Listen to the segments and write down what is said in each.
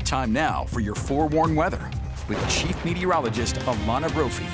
Time now for your forewarned weather with Chief Meteorologist Alana Brophy.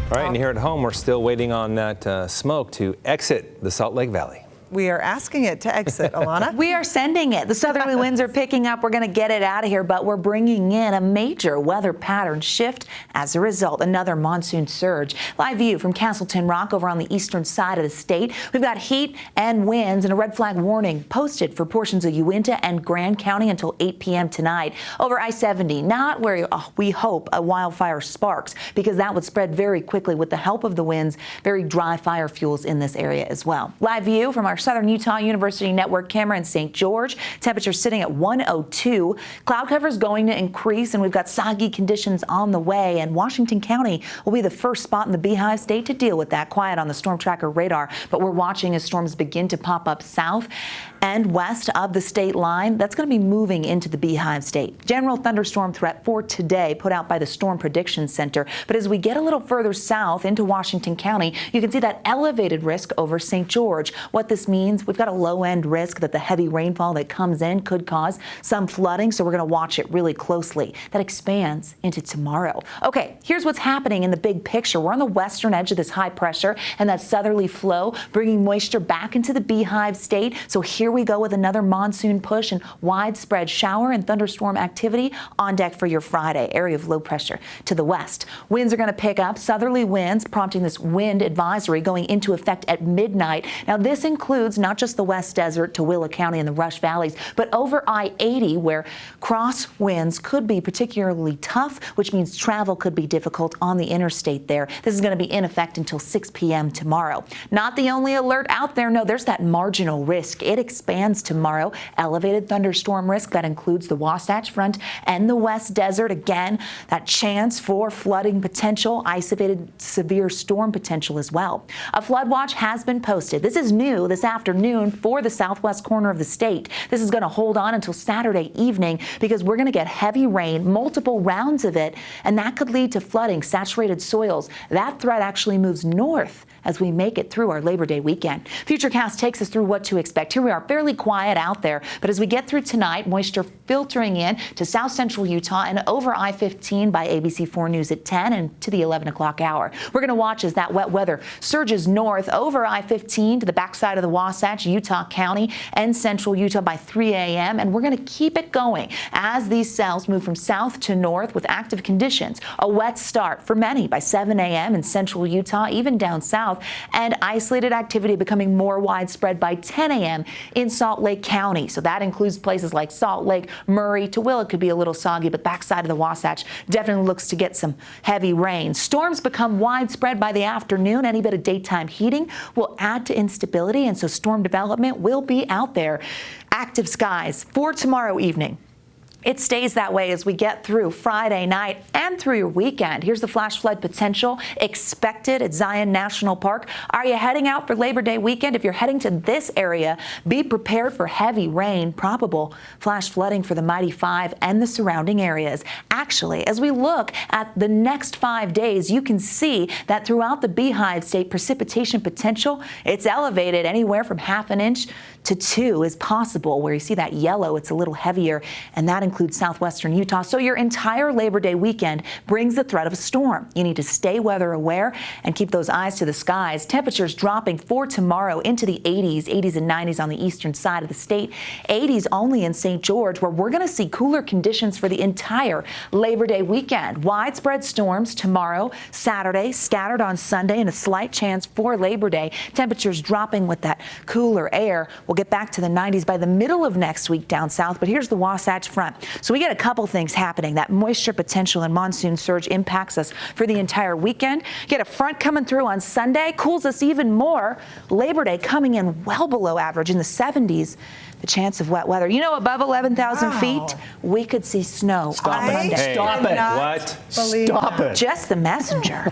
All right, and here at home, we're still waiting on that smoke to exit the Salt Lake Valley. We are asking it to exit, Alana. We are sending it. The southerly winds are picking up. We're going to get it out of here, but we're bringing in a major weather pattern shift as a result. Another monsoon surge. Live view from Castleton Rock over on the eastern side of the state. We've got heat and winds and a red flag warning posted for portions of Uinta and Grand County until 8 p.m. tonight. Over I-70, not where we hope a wildfire sparks, because that would spread very quickly with the help of the winds. Very dry fire fuels in this area as well. Live view from our Southern Utah University Network camera in St. George. Temperature sitting at 102. Cloud cover is going to increase, and we've got soggy conditions on the way. And Washington County will be the first spot in the Beehive State to deal with that. Quiet on the storm tracker radar, but we're watching as storms begin to pop up south and west of the state line. That's going to be moving into the Beehive State. General thunderstorm threat for today put out by the Storm Prediction Center. But as we get a little further south into Washington County, you can see that elevated risk over St. George. What this means, we've got a low-end risk that the heavy rainfall that comes in could cause some flooding, so we're going to watch it really closely. That expands into tomorrow. Okay, here's what's happening in the big picture. We're on the western edge of this high pressure and that southerly flow bringing moisture back into the Beehive State. So here we go with another monsoon push and widespread shower and thunderstorm activity on deck for your Friday. Area of low pressure to the west. Winds are going to pick up, southerly winds prompting this wind advisory going into effect at midnight. Now this includes not just the West Desert to Willa County and the Rush Valleys, but over I-80 where cross winds could be particularly tough, which means travel could be difficult on the interstate there. This is going to be in effect until 6 p.m. tomorrow. Not the only alert out there. No, there's that marginal risk. It expands tomorrow. Elevated thunderstorm risk that includes the Wasatch Front and the West Desert. Again, that chance for flooding potential, isolated severe storm potential as well. A flood watch has been posted. This is new this afternoon for the southwest corner of the state. This is going to hold on until Saturday evening because we're going to get heavy rain, multiple rounds of it, and that could lead to flooding, saturated soils. That threat actually moves north as we make it through our Labor Day weekend. Futurecast takes us through what to expect. Here we are, fairly quiet out there, but as we get through tonight, moisture filtering in to south central Utah and over I-15 by ABC4 News at 10 and to the 11 o'clock hour. We're going to watch as that wet weather surges north over I-15 to the backside of the Wasatch, Utah County, and central Utah by 3 a.m. And we're going to keep it going as these cells move from south to north with active conditions. A wet start for many by 7 a.m. in central Utah, even down south, and isolated activity becoming more widespread by 10 a.m. in Salt Lake County. So that includes places like Salt Lake, Murray, to Willa could be a little soggy, but backside of the Wasatch definitely looks to get some heavy rain. Storms become widespread by the afternoon. Any bit of daytime heating will add to instability, and so storm development will be out there. Active skies for tomorrow evening. It stays that way as we get through Friday night and through your weekend. Here's the flash flood potential expected at Zion National Park. Are you heading out for Labor Day weekend? If you're heading to this area, be prepared for heavy rain, probable flash flooding for the Mighty 5 and the surrounding areas. Actually, as we look at the next 5 days, you can see that throughout the Beehive State, precipitation potential, it's elevated anywhere from ½ an inch to 2 is possible. Where you see that yellow, it's a little heavier, and that includes southwestern Utah. So your entire Labor Day weekend brings the threat of a storm. You need to stay weather aware and keep those eyes to the skies. Temperatures dropping for tomorrow into the 80s and 90s on the eastern side of the state. 80s only in St. George, where we're going to see cooler conditions for the entire Labor Day weekend. Widespread storms tomorrow, Saturday, scattered on Sunday, and a slight chance for Labor Day. Temperatures dropping with that cooler air. We'll get back to the 90s by the middle of next week down south, but here's the Wasatch Front. So we get a couple things happening. That moisture potential and monsoon surge impacts us for the entire weekend. Get a front coming through on Sunday, cools us even more. Labor Day coming in well below average in the 70s. The chance of wet weather. You know, above 11,000 feet, we could see snow on Monday. Stop it. What? Stop it. Just the messenger.